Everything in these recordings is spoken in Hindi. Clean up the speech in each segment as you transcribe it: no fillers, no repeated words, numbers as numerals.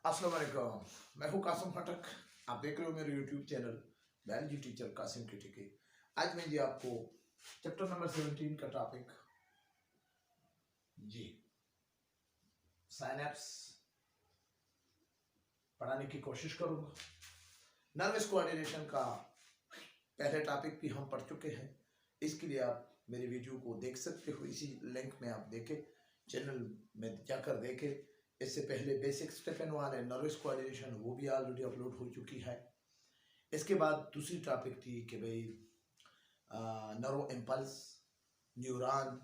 अस्सलाम वालेकुम। मैं हूँ कासिम फटक। आप देख रहे हो मेरे YouTube channel biology teacher Qasim के। आज मैं जी आपको चैप्टर नंबर 17 का टॉपिक जी साइनेप्स पढ़ाने की कोशिश करूंगा। नर्वस कोऑर्डिनेशन का पहले टॉपिक भी हम पढ़ चुके हैं। इसके लिए आप मेरे वीडियो को देख सकते हो, इसी लिंक में आप देखें, चैनल में जाकर देखें। इससे पहले बेसिक स्टेप एंड वन है नर्वस कोऑर्डिनेशन, वो भी ऑलरेडी अपलोड हो चुकी है। इसके बाद दूसरी टॉपिक थी कि भाई nerve impulse, neuron,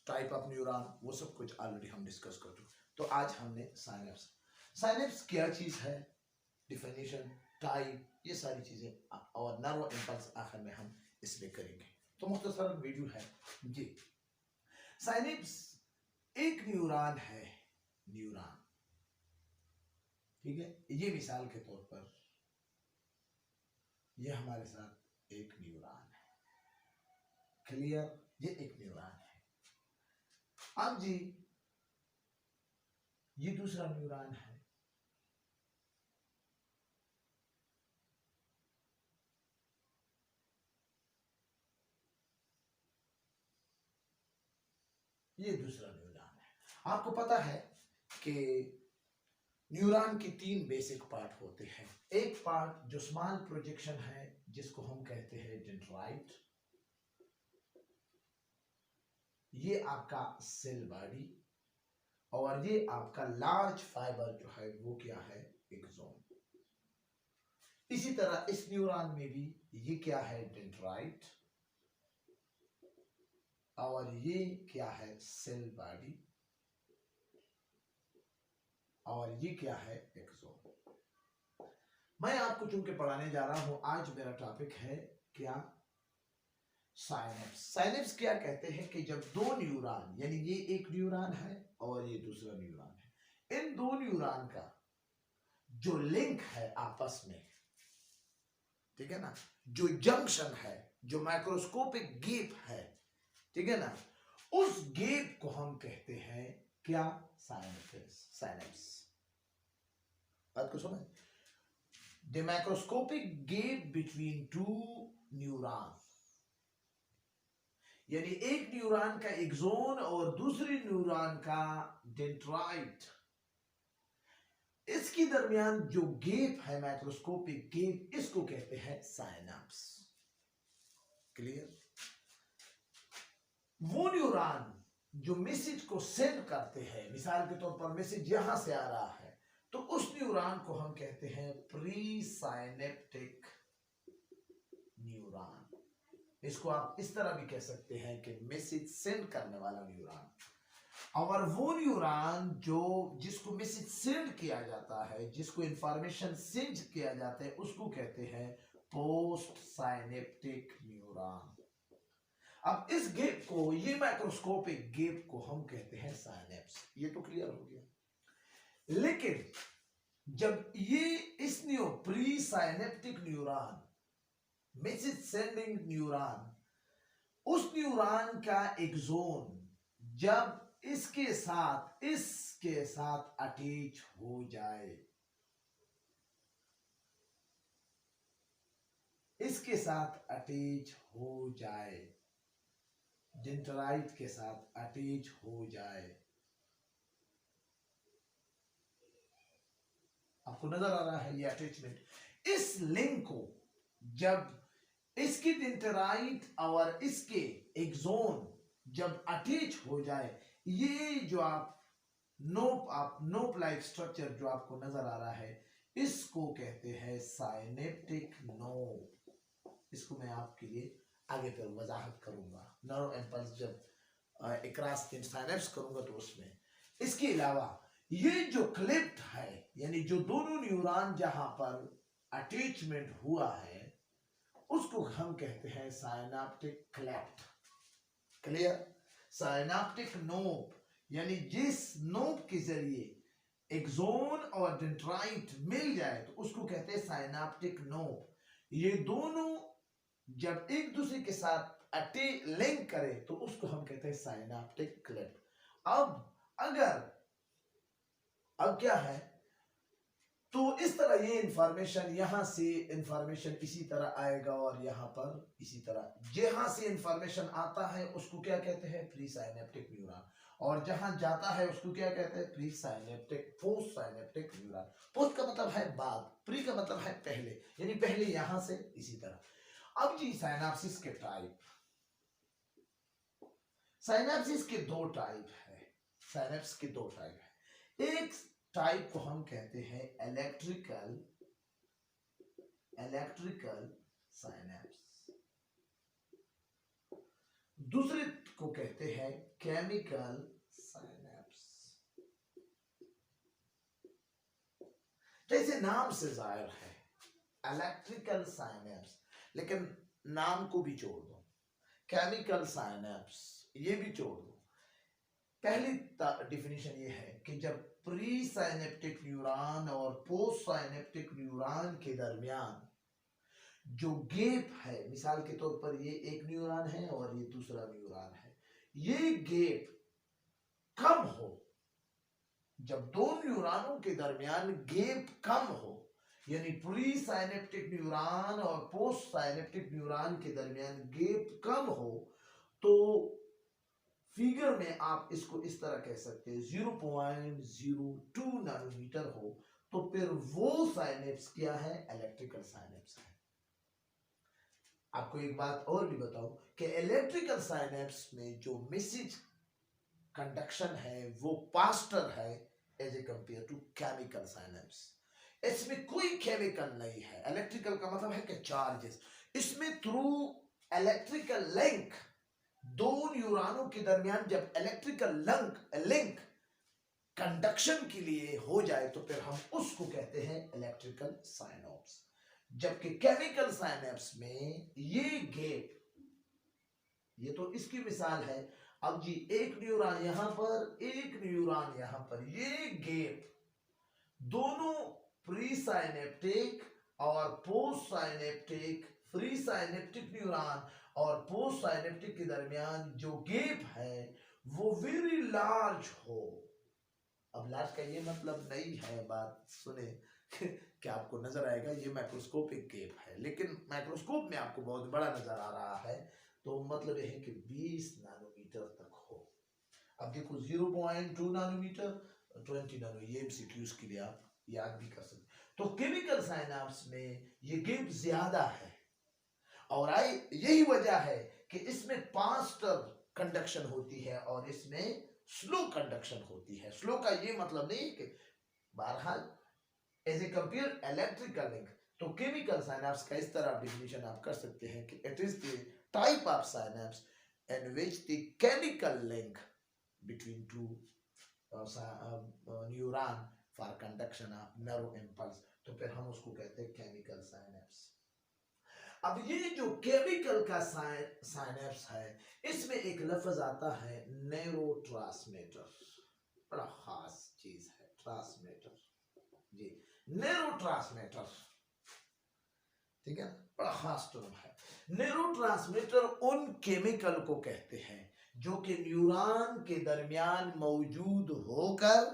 type of neuron, वो सब कुछ ऑलरेडी हम डिस्कस कर चुके। तो आज हमने साइनेप्स साइनेप्स क्या चीज़ है, डिफिनेशन, टाइप, ये सारी चीज़ें और नर्व इम्पल्स आखिर में हम इसमें करेंगे। तो मुख्तसर वीडियो है जी। साइनेप्स एक न्यूरॉन है, न्यूरॉन, ठीक है। ये मिसाल के तौर पर ये हमारे साथ एक न्यूरॉन है, क्लियर, ये एक न्यूरॉन है। अब जी ये दूसरा न्यूरॉन है, ये दूसरा न्यूरॉन है। आपको पता है कि न्यूरॉन के तीन बेसिक पार्ट होते हैं। एक पार्ट जो स्मॉल प्रोजेक्शन है, जिसको हम कहते हैं डेंड्राइट, ये आपका सेल बॉडी, और ये आपका लार्ज फाइबर जो है वो क्या है, एक्सोन। इसी तरह इस न्यूरॉन में भी ये क्या है, डेंड्राइट, और ये क्या है, सेल बॉडी, और ये क्या है, एक्सोन। मैं आपको चूंकि पढ़ाने जा रहा हूं, आज मेरा टॉपिक है क्या, साइनेप्स। साइनेप्स क्या कहते हैं कि जब दो न्यूरॉन, यानी ये एक न्यूरॉन है और ये दूसरा न्यूरॉन है, इन दो न्यूरॉन का जो लिंक है आपस में, ठीक है ना, जो जंक्शन है, जो माइक्रोस्कोपिक गैप है, ठीक है ना, उस गैप को हम कहते हैं क्या, साइनेप्स। साइनेप्स बात को समझ, the microscopic gap between two neuron, यानी एक न्यूरॉन का एक्सोन और दूसरी न्यूरॉन का डेंड्राइट, इसके दरमियान जो गैप है, माइक्रोस्कोपिक गैप, इसको कहते हैं साइनेप्स। क्लियर। वो न्यूरॉन जो मैसेज को सेंड करते हैं, मिसाल के तौर पर मैसेज यहां से आ रहा है, तो उस न्यूरॉन को हम कहते हैं प्री साइनेप्टिक न्यूरॉन। इसको आप इस तरह भी कह सकते हैं कि मैसेज सेंड करने वाला न्यूरॉन। और वो न्यूरॉन जो जिसको मैसेज सेंड किया जाता है, जिसको इंफॉर्मेशन सेंड किया जाता है, उसको कहते हैं पोस्ट साइनेप्टिक न्यूरॉन। अब इस गैप को, ये माइक्रोस्कोपिक गैप को हम कहते हैं साइनेप्स। ये तो क्लियर हो गया। लेकिन जब ये इस pre synaptic neuron, message sending neuron, उस न्यूरॉन का एक्सोन जब इसके साथ अटैच हो जाए, इसके साथ अटैच हो जाए, डेंड्राइट के साथ अटैच हो जाए, आपको नजर आ रहा है ये अटैचमेंट। इस लिंक को जब इसकी डेंड्राइट और इसके एक्सोन जब अटैच हो जाए, ये जो आप नोप लाइक स्ट्रक्चर जो आपको नजर आ रहा है, इसको कहते हैं साइनेप्टिक नोप। इसको मैं आपके लिए आगे पर वजाहत करूंगा, नर्व इम्पल्स जब इक्रास साइनेप्स करूंगा तो उसमें। इसके अलावा ये जो क्लिप्ट है, यानी जो दोनों न्यूरॉन जहां पर अटैचमेंट हुआ है, उसको हम कहते हैं साइनेप्टिक क्लेफ्ट। क्लियर। साइनेप्टिक नोप, यानी जिस नोप के जरिए एक्सोन और डेंड्राइट मिल जाए तो उसको कहते हैं साइनेप्टिक नोप। ये दोनों जब एक दूसरे के साथ लिंक करे तो उसको हम कहते हैं साइनेप्टिक क्लेफ्ट। अब क्या है, तो इस तरह ये इंफॉर्मेशन, यहां से इंफॉर्मेशन इसी तरह आएगा और यहाँ पर इसी तरह, जहां से इंफॉर्मेशन आता है उसको क्या कहते हैं, प्री साइनेप्टिक न्यूरॉन, और जहां जाता है उसको क्या कहते हैं, pre synaptic, post synaptic neuron. Post का मतलब है बाद, प्री का मतलब है पहले, यानी पहले यहां से इसी तरह। अब जी साइनाप्सिस के टाइप, साइनाप्सिस के दो टाइप है, साइनेप्स के दो टाइप है। एक टाइप को हम कहते हैं इलेक्ट्रिकल साइनेप्स, दूसरे को कहते हैं केमिकल साइनेप्स। जैसे नाम से जाहिर है इलेक्ट्रिकल साइनेप्स, लेकिन नाम को भी जोड़ दो, केमिकल साइनेप्स ये भी जोड़ दो। पहली डिफिनेशन ये है कि जब प्री साइनेप्टिक न्यूरॉन और पोस्ट साइनेप्टिक न्यूरॉन के दरमियान जो गैप है, मिसाल के तौर पर ये एक न्यूरॉन है और ये दूसरा न्यूरॉन है, ये गैप कम हो, जब दो न्यूरॉनों के दरमियान गैप कम हो, यानी प्री साइनेप्टिक न्यूरॉन और पोस्ट साइनेप्टिक न्यूरॉन के दरमियान गैप कम हो, तो फिगर में आप इसको इस तरह कह सकते हैं 0.02 नैनोमीटर हो, तो फिर वो साइनेप्स क्या है, इलेक्ट्रिकल साइनेप्स है। आपको एक बात और भी बताऊं कि इलेक्ट्रिकल साइनेप्स में जो मैसेज कंडक्शन है वो फास्टर है as a compare to chemical synapse. इसमें कोई केमिकल नहीं है, इलेक्ट्रिकल का मतलब है कि चार्जेस, इसमें थ्रू इलेक्ट्रिकल लिंक दो न्यूरॉनों के दरमियान जब इलेक्ट्रिकल लिंक कंडक्शन के लिए हो जाए तो फिर हम उसको कहते हैं इलेक्ट्रिकल साइनेप्स। जबकि केमिकल साइनेप्स में ये गैप, ये तो इसकी मिसाल है, अब जी एक न्यूरॉन यहां पर, एक न्यूरॉन यहां पर, ये गैप दोनों प्री साइनेप्टिक और post synaptic, pre synaptic neuron और पोस्ट साइनेप्टिक के दरमियान जो गैप है वो वेरी लार्ज हो। अब लार्ज का ये मतलब नहीं है, बात सुने क्या आपको नजर आएगा ये माइक्रोस्कोपिक गैप है, लेकिन माइक्रोस्कोप में आपको बहुत बड़ा नजर आ रहा है, तो मतलब यह है कि 20 नैनोमीटर तक हो। अब देखो 0.2 नैनोमीटर, 20 नैनो, ये एमसीक्यूज के लिए आप याद भी कर सकते। तो केमिकल साइनेप्स में ये गैप ज्यादा है, और यही वजह है कि इसमें फास्टर कंडक्शन होती है और इसमें स्लो कंडक्शन होती है। स्लो का ये मतलब नहीं कि बहरहाल as a compare electrical link, तो केमिकल साइनेप्स का इस तरह डिफिनेशन आप कर सकते हैं कि it is the type of synapse in which the chemical link between two neuron for conduction of nerve impulse, तो फिर हम उसको कहते हैं केमिकल साइनेप्स। अब ये जो केमिकल का साइनेप्स है, इसमें एक लफ्ज आता है न्यूरोट्रांसमीटर, बड़ा खास चीज है ट्रांसमीटर जी, न्यूरोट्रांसमीटर, ठीक है, बड़ा खास टर्म है। न्यूरोट्रांसमीटर उन केमिकल को कहते हैं जो कि न्यूरॉन के दरमियान मौजूद होकर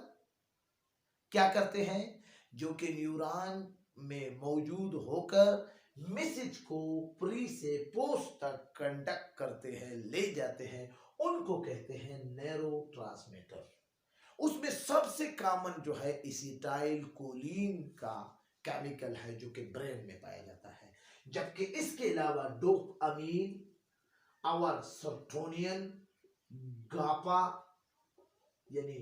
क्या करते हैं, जो कि न्यूरॉन में मौजूद होकर मैसेज को प्री से पोस्ट तक कंडक्ट करते हैं, ले जाते हैं, उनको कहते हैं न्यूरोट्रांसमीटर। उसमें सबसे कॉमन जो है एसिटाइल कोलिन का केमिकल है जो कि ब्रेन में पाया जाता है, जबकि इसके अलावा डोपामीन और सेरोटोनिन, गापा यानी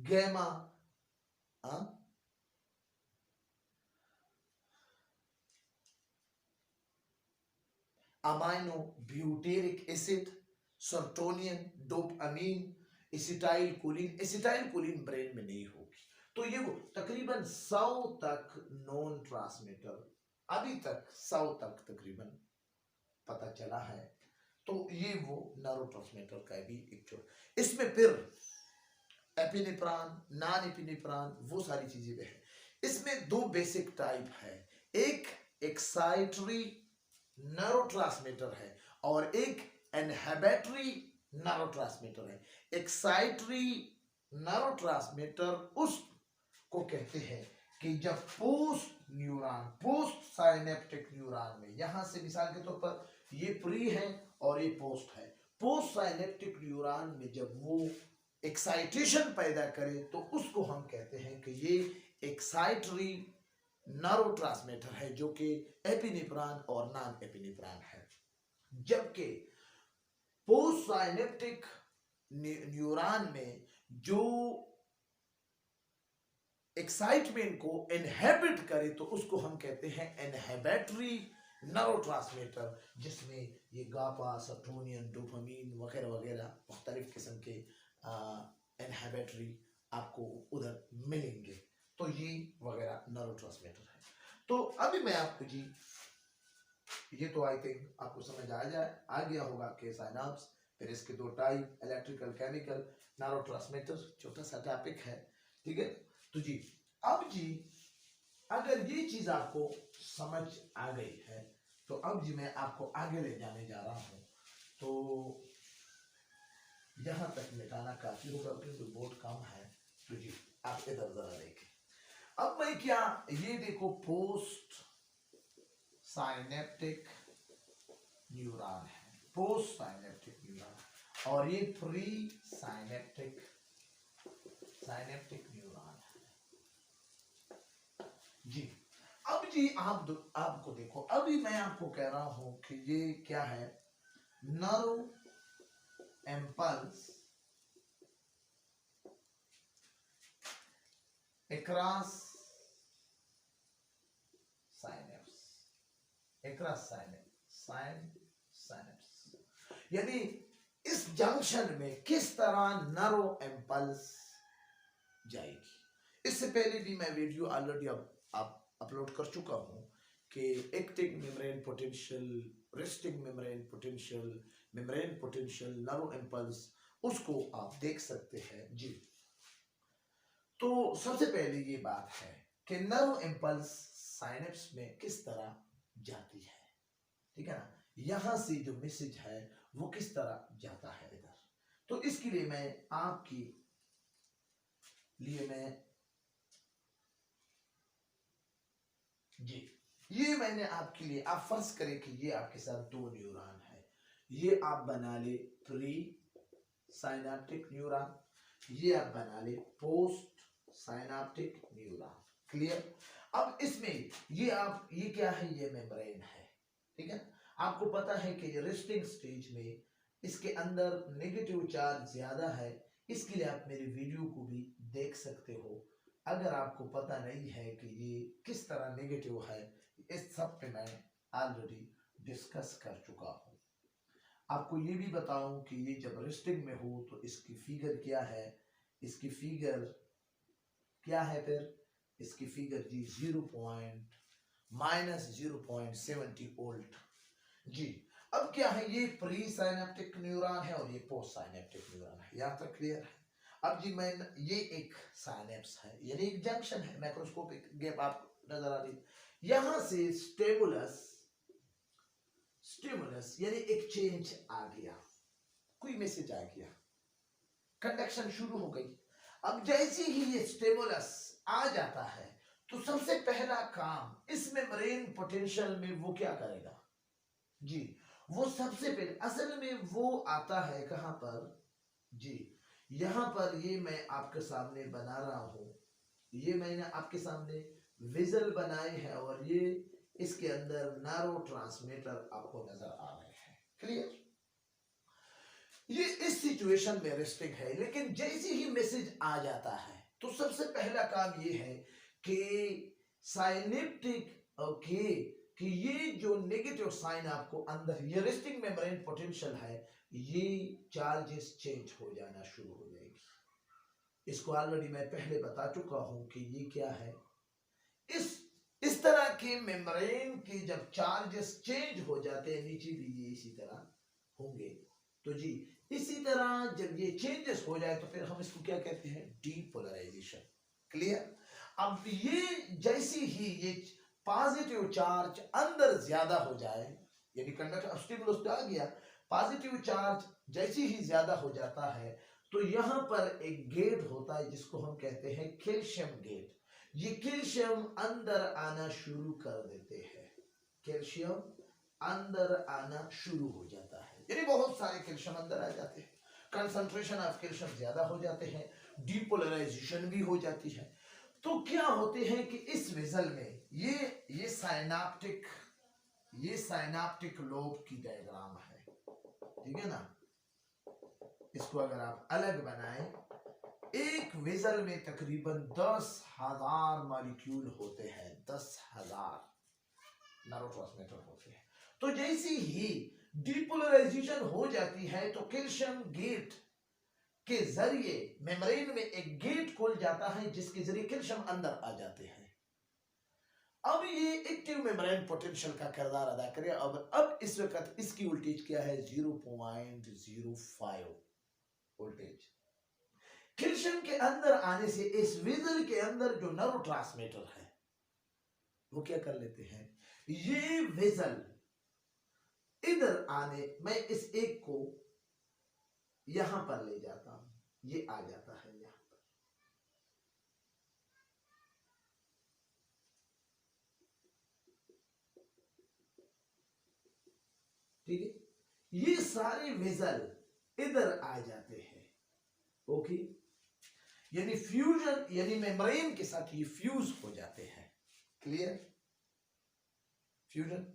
gamma, amino butyric acid, serotonin, dopamine, acetyl choline brain में नहीं होगी। तो ये वो तकरीबन 100 तक नॉन ट्रांसमीटर अभी तक 100 तक तकरीबन पता चला है, तो ये वो न्यूरोट्रांसमीटर का भी एक छोर। इसमें फिर एपिनेफ्रॉन, नॉन एपिनेफ्रॉन, वो सारी चीजें भी है। इसमें दो बेसिक टाइप है, एक एक्साइटरी न्यूरोट्रांसमीटर है और एक इनहिबिटरी न्यूरोट्रांसमीटर है। एक्साइटरी न्यूरोट्रांसमीटर उस को कहते हैं कि जब पोस्ट साइनेप्टिक न्यूरॉन में, यहां से मिसाल के तौर पर ये प्री है और ये पोस्ट है, पोस्ट साइनेप्टिक न्यूरॉन में जब वो एक्साइटेशन पैदा करे तो उसको हम कहते हैं कि ये एक्साइटरी न्यूरोट्रांसमीटर है, जो कि एपिनेफ्रॉन और नॉन एपिनेफ्रॉन है। जबकि पोस्ट साइनेप्टिक न्यूरॉन में जो एक्साइटमेंट को इनहिबिट करे तो उसको हम कहते हैं इनहिबिटरी न्यूरोट्रांसमीटर, जिसमें ये गापा, सर्टोनियन, डोपामीन वगैरह वगैरह मुख्तलिफ किस्म के इनहिबिटरी आपको उधर मिलेंगे। तो ये वगैरह न्यूरोट्रांसमीटर है। तो अभी मैं आपको जी, ये तो आई थिंक आपको समझ आ गया होगा कि साइनाप्स, फिर इसके दो टाइप, इलेक्ट्रिकल, केमिकल, न्यूरोट्रांसमीटर, छोटा सा टॉपिक है, ठीक है। तो जी अब जी अगर ये चीज आपको समझ आ गई है तो अब जी मैं आपको आगे ले जाने जा रहा हूं। तो यहां तक मिटाना काफी होगा क्योंकि बोर्ड कम है। तो जी आप इधर जरा देखें। अब मैं क्या, ये देखो पोस्ट साइनेप्टिक न्यूरॉन है, पोस्ट साइनेप्टिक न्यूरॉन, और ये प्री साइनेप्टिक न्यूरॉन है जी। अब जी आपको देखो, अभी मैं आपको कह रहा हूं कि ये क्या है, नर्व इम्पल्स across synapse, यानी इस जंक्शन में किस तरह नर्व इम्पल्स जाएगी। इससे पहले भी मैं वीडियो ऑलरेडी अपलोड कर चुका हूं कि active membrane potential, resting membrane potential, membrane potential, nerve impulse, उसको आप देख सकते हैं जी। तो सबसे पहले ये बात है कि नर्व इम्पल्स साइनेप्स में किस तरह जाती है, ठीक है ना। यहां से जो मैसेज है वो किस तरह जाता है इधर। तो इसके लिए मैं आपके लिए जी, ये मैंने आपके लिए, आप फर्ज करें कि ये आपके साथ दो न्यूरॉन है, ये आप बना ले प्री साइनेप्टिक न्यूरॉन, ये आप बना ले पोस्ट साइनेप्टिक न्यूरॉन, क्लियर। अब इसमें ये क्या है, ये मेम्ब्रेन है, ठीक है। आपको पता है कि रेस्टिंग स्टेज में इसके अंदर नेगेटिव चार्ज ज्यादा है, इसके लिए आप मेरे वीडियो को भी देख सकते हो। अगर आपको पता नहीं है कि ये किस तरह नेगेटिव है, इस सब पे मैं ऑलरेडी डिस्कस कर चुका हूं। आपको ये भी बताऊं कि ये जब रेस्टिंग में हो तो इसकी फिगर क्या है, इसकी फिगर क्या है, फिर इसकी फिगर जी -0.70 वोल्ट जी। अब क्या है, ये प्री साइनेप्टिक न्यूरॉन है और ये पोस्ट साइनेप्टिक न्यूरॉन है, यहां तक क्लियर है। अब जी मैं, ये एक साइनेप्स है, यानी एक जंक्शन है, मैक्रोस्कोपिक गैप आप नजर आ रही, यहां से स्टिमुलस यानी एक चेंज आ गया, कोई मैसेज आ गया, कंडक्शन शुरू हो गई। अब जैसे ही ये स्टिमुलस आ जाता है तो सबसे पहला काम इस मेम्ब्रेन पोटेंशियल में वो क्या करेगा जी, वो सबसे पहले असल में वो आता है कहां पर जी, यहां पर। ये मैं आपके सामने बना रहा हूं, ये मैंने आपके सामने विजुअल बनाए हैं और ये इसके अंदर न्यूरोट्रांसमीटर आपको नजर आ रहे हैं, क्लियर। ये इस सिचुएशन में रेस्टिंग है, लेकिन जैसे ही मैसेज आ जाता है तो सबसे पहला काम ये है कि साइनेप्टिक ओके, कि ये जो नेगेटिव साइन आपको अंदर, ये रेस्टिंग मेम्ब्रेन पोटेंशियल है, ये चार्जेस चेंज हो जाना शुरू हो जाएगी। इसको ऑलरेडी मैं पहले बता चुका हूं कि ये क्या है, इस तरह के मेम्ब्रेन के जब चार्जेस चेंज हो जाते हैं, नीचे भी ये इसी तरह होंगे। तो जी इसी तरह जब ये चेंजेस हो जाए तो फिर हम इसको क्या कहते हैं, डीपोलराइजेशन, क्लियर। अब ये जैसे ही ये पॉजिटिव चार्ज अंदर ज्यादा हो जाए, यानी कंडक्टर स्टिमुलस आ गया, पॉजिटिव चार्ज जैसे ही ज्यादा हो जाता है तो यहां पर एक गेट होता है जिसको हम कहते हैं कैल्शियम गेट। ये कैल्शियम अंदर आना शुरू कर देते हैं, कैल्शियम अंदर आना शुरू हो जाता है, यानी बहुत सारे कैल्शियम अंदर आ जाते हैं, कंसंट्रेशन ऑफ कैल्शियम ज्यादा हो जाते हैं, डीपोलराइजेशन भी हो जाती है। तो क्या होते हैं कि इस वेसल में ये साइनाप्टिक लोब की डायग्राम है, ठीक है ना। इसको अगर आप अलग बनाएं, एक वेसल में तकरीबन 10,000 मॉलिक्यूल होते हैं, 10,000 न्यूरोट्रांसमीटर होते हैं। तो जैसे ही डीपोलराइजेशन हो जाती है तो कैल्शियम गेट के जरिए मेम्ब्रेन में एक गेट खुल जाता है जिसके जरिए कैल्शियम अंदर आ जाते हैं। अब ये एक्टिव मेम्ब्रेन पोटेंशियल का किरदार अदा करे। अब इस वक्त इसकी वोल्टेज क्या है, 0.05 वोल्टेज। कैल्शियम के अंदर आने से इस वेसल के अंदर जो न्यूरोट्रांसमीटर है वो क्या कर लेते हैं, ये वेसल इधर आने, मैं इस एक को यहां पर ले जाता हूं, ये आ जाता है यहां पर, ठीक है। ये सारे वेसल इधर आ जाते हैं, ओके, यानी फ्यूजन, यानी मेम्ब्रेन के साथ ये फ्यूज हो जाते हैं, क्लियर, फ्यूजन।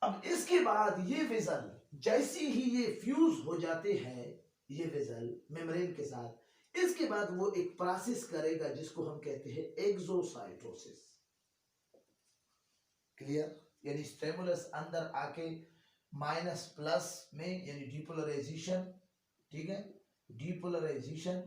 अब इसके बाद ये वेसल जैसे ही ये फ्यूज हो जाते हैं, ये वेसल मेम्ब्रेन के साथ, इसके बाद वो एक प्रोसेस करेगा जिसको हम कहते हैं एक्सोसाइटोसिस, क्लियर, यानी स्टिमुलस अंदर आके माइनस प्लस में, यानी डीपोलराइजेशन, ठीक है, डीपोलराइजेशन।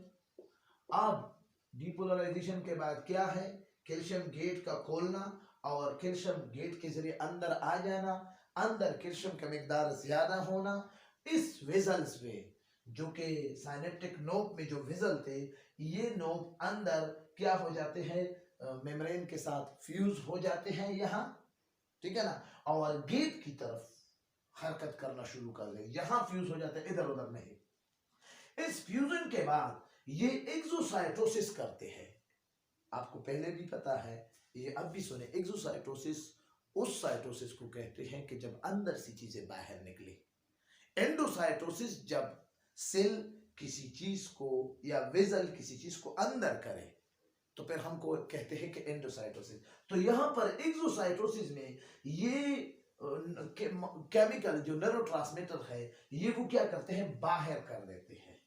अब डीपोलराइजेशन के बाद क्या है, कैल्शियम गेट का खोलना और कैल्शियम गेट के जरिए अंदर आ जाना, अंदर कैल्शियम का मिकदार ज्यादा होना। इस वेसल्स में जो कि साइनेप्टिक नोब में जो वेसल थे, ये नोब अंदर क्या हो जाते हैं, मेम्ब्रेन के साथ फ्यूज हो जाते हैं यहाँ, ठीक है ना, और गेट की तरफ हरकत करना शुरू कर दे, यहां फ्यूज हो जाते हैं, इधर उधर नहीं। इस फ्यूजन के बाद ये एक्सोसाइटोसिस करते हैं। आपको पहले भी पता है, ये अब भी सुने, एक्सोसाइटोसिस उस साइटोसिस को कहते हैं कि जब अंदर से चीजें बाहर निकले। एंडोसाइटोसिस जब सेल किसी चीज को या वेसल किसी चीज को अंदर करे तो फिर हमको कहते हैं कि एंडोसाइटोसिस। तो यहां पर एक्सोसाइटोसिस में ये केमिकल जो न्यूरोट्रांसमीटर है, ये वो क्या करते हैं, बाहर कर देते हैं।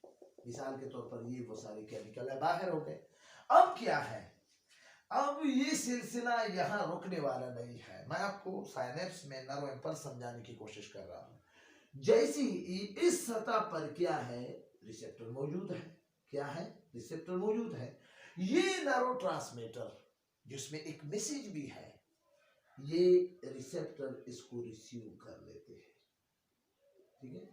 मिसाल के तौर पर ये वो सारे केमिकल है, बाहर हो गए। अब क्या है, अब ये सिलसिला यहां रुकने वाला नहीं है। मैं आपको साइनेप्स में नर्व इंपल्स समझाने की कोशिश कर रहा हूं। जैसे ही इस सतह पर क्या है, रिसेप्टर मौजूद है, क्या है, रिसेप्टर मौजूद है। ये न्यूरोट्रांसमीटर जिसमें एक मैसेज भी है, ये रिसेप्टर इसको रिसीव कर लेते हैं, ठीक है।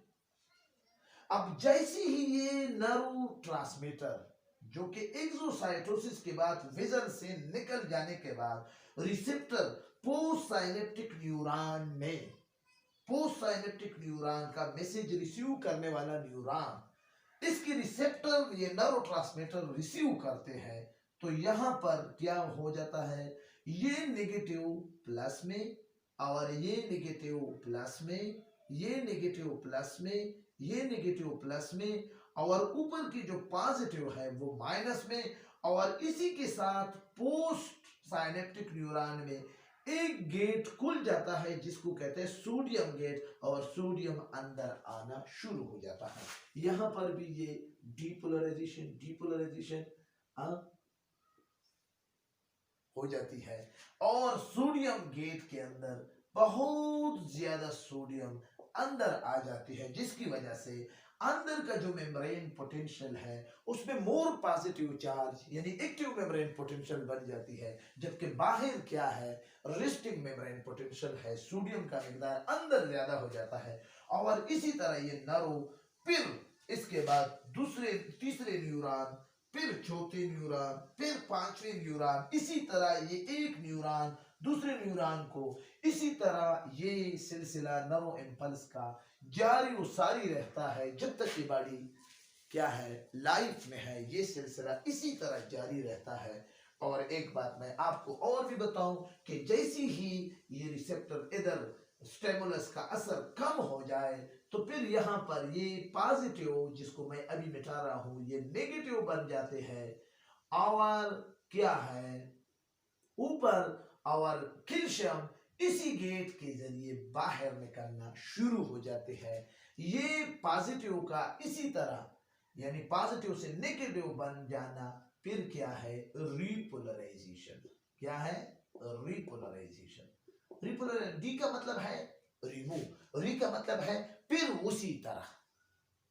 अब जैसे ही ये न्यूरोट्रांसमीटर जो कि एक्सोसाइटोसिस के बाद वेसल से निकल जाने के बाद रिसेप्टर पोस्ट साइनेप्टिक न्यूरॉन में, पोस्ट साइनेप्टिक न्यूरॉन का मैसेज रिसीव करने वाला न्यूरॉन, इसके रिसेप्टर ये न्यूरोट्रांसमीटर रिसीव करते हैं। तो यहां पर क्या हो जाता है, ये नेगेटिव प्लस में और ये नेगेटिव प्लस में, ये नेगेटिव प्लस में, ये नेगेटिव प्लस में, और ऊपर की जो पॉजिटिव है वो माइनस में। और इसी के साथ पोस्ट साइनेप्टिक न्यूरॉन में एक गेट खुल जाता है जिसको कहते हैं सोडियम गेट, और सोडियम अंदर आना शुरू हो जाता है। यहां पर भी ये डीपोलराइजेशन हो जाती है, और सोडियम गेट के अंदर बहुत ज्यादा सोडियम अंदर आ जाती है, जिसकी वजह से अंदर का जो मेम्ब्रेन पोटेंशियल है उसमें मोर पॉजिटिव चार्ज यानी एक्टिव मेम्ब्रेन पोटेंशियल बन जाती है, जबकि बाहर क्या है, रेस्टिंग मेम्ब्रेन पोटेंशियल है, सोडियम का मिकदार अंदर ज्यादा हो जाता है। और इसी तरह ये नर्व, फिर इसके बाद दूसरे तीसरे न्यूरॉन, फिर चौथे न्यूरॉन, फिर पांचवें न्यूरॉन, इसी तरह ये एक न्यूरॉन दूसरे न्यूरॉन को, इसी तरह ये सिलसिला नर्व इंपल्स का जारी व सारी रहता है जब तक ये बॉडी क्या है, लाइफ में है। ये सिलसिला इसी तरह जारी रहता है और एक बात मैं आपको और भी बताऊं कि जैसी ही ये रिसेप्टर इधर स्टिमुलस का असर कम हो जाए तो फिर यहाँ पर ये पॉजिटिव जिसको मैं अभी मिटा रहा हूं ये नेगेटिव बन जाते हैं और क्या है ऊपर और कैल्शियम इसी गेट के जरिए बाहर निकलना शुरू हो जाते हैं। ये पॉजिटिव का इसी तरह यानी पॉजिटिव से नेगेटिव बन जाना फिर क्या है रिपोलराइजेशन। क्या है रिपोलराइजेशन। रिपोलर डी का मतलब है रिमूव, री का मतलब है फिर उसी तरह,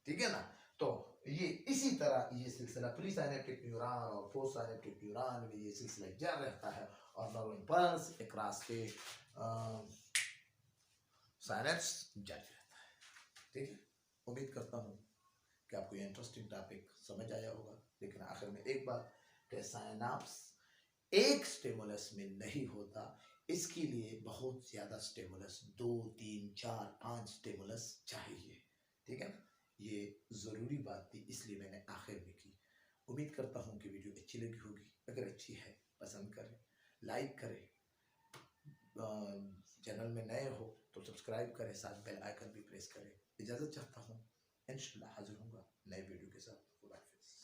ठीक है ना। तो ये इसी तरह ये सिलसिला प्री साइनेप्टिक न्यूरॉन और पोस्ट साइनेप्टिक न्यूरॉन में ये सिलसिला जारी रहता है और न्यूरल इम्पल्स एक रास्ते साइनेप्स जारी रहता है। ठीक है, उम्मीद करता हूँ कि आपको ये इंटरेस्टिंग टॉपिक समझ आया होगा। लेकिन आखिर में एक बात कि साइनाप्स एक स्टिमुलस में नहीं होता, इसके लिए बहुत ज्यादा स्टिमुलस 2 3 4 5 स्टिमुलस चाहिए। ठीक है ना, ये ज़रूरी बात थी इसलिए मैंने आखिर में की। उम्मीद करता हूँ कि वीडियो अच्छी लगी होगी। अगर अच्छी है पसंद करें, लाइक करें, चैनल में नए हो तो सब्सक्राइब करें, साथ बेल आइकन भी प्रेस करें। इजाज़त चाहता हूँ, इंशाल्लाह हाजिर होऊंगा नए वीडियो के साथ। खुदा हाफिज़।